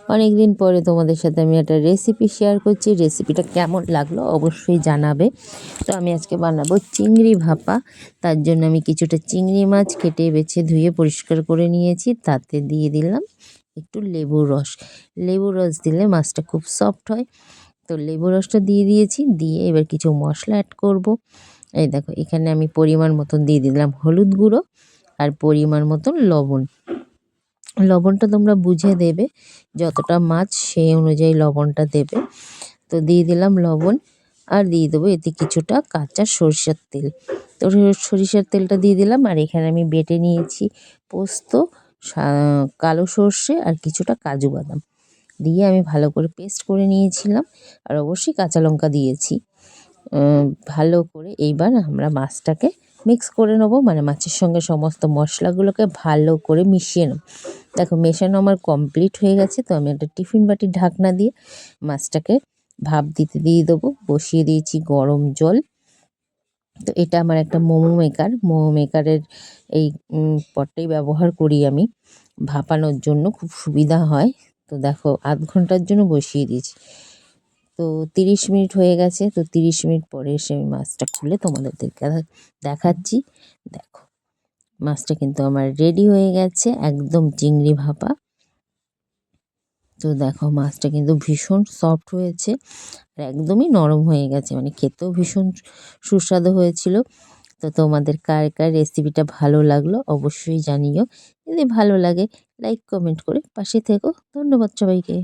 অনেক দিন পরে তোমাদের সাথে আমি একটা রেসিপি শেয়ার করছি। রেসিপিটা কেমন লাগলো অবশ্যই জানাবে। তো আমি আজকে বানাবো চিংড়ি ভাপা। তার জন্য আমি কিছুটা চিংড়ি মাছ কেটে বেছে ধুয়ে পরিষ্কার করে নিয়েছি। তাতে দিয়ে দিলাম একটু লেবুর রস। লেবুর রস দিলে মাছটা খুব সফট হয়। তো লেবুর রসটা দিয়ে দিয়েছি, দিয়ে এবার কিছু মশলা অ্যাড করব। এই দেখো, এখানে আমি পরিমাণ মতন দিয়ে দিলাম হলুদ গুঁড়ো আর পরিমাণ মতন লবণ। লবণটা তোমরা বুঝে দেবে, যতটা মাছ সেই অনুযায়ী লবণটা দেবে। তো দিয়ে দিলাম লবণ, আর দিয়ে দেবো এতে কিছুটা কাঁচা সরিষার তেল। তো সরিষার তেলটা দিয়ে দিলাম, আর এখানে আমি বেটে নিয়েছি পোস্ত, কালো সর্ষে আর কিছুটা কাজু বাদাম দিয়ে আমি ভালো করে পেস্ট করে নিয়েছিলাম। আর অবশ্যই কাঁচা লঙ্কা দিয়েছি। ভালো করে এইবার আমরা মাছটাকে মিক্স করে নেবো, মানে মাছের সঙ্গে সমস্ত মশলাগুলোকে ভালো করে মিশিয়ে নেব। দেখো, মেশানো আমার কমপ্লিট হয়ে গেছে। তো আমি একটা টিফিন বাটির ঢাকনা দিয়ে মাছটাকে ভাপ দিতে দিয়ে দেবো। বসিয়ে দিয়েছি গরম জল। তো এটা আমার একটা মোমো মেকার, মোমো মেকারের এই পটটাই ব্যবহার করি আমি ভাপানোর জন্য, খুব সুবিধা হয়। তো দেখো, আধ ঘন্টার জন্য বসিয়ে দিয়েছি। তো 30 মিনিট হয়ে গেছে। তো 30 মিনিট পরে এসে আমি মাছটা খুলে তোমাদেরকে দেখাচ্ছি। দেখো, মাছটা কিন্তু আমার রেডি হয়ে গেছে, একদম চিংড়ি ভাপা। তো দেখো, মাছটা কিন্তু ভীষণ সফট হয়েছে আর একদমই নরম হয়ে গেছে, মানে খেতেও ভীষণ সুস্বাদু হয়েছিল। তো তোমাদের কার কার রেসিপিটা ভালো লাগলো অবশ্যই জানিও। যদি ভালো লাগে লাইক কমেন্ট করে পাশে থেকো। ধন্যবাদ সবাইকে।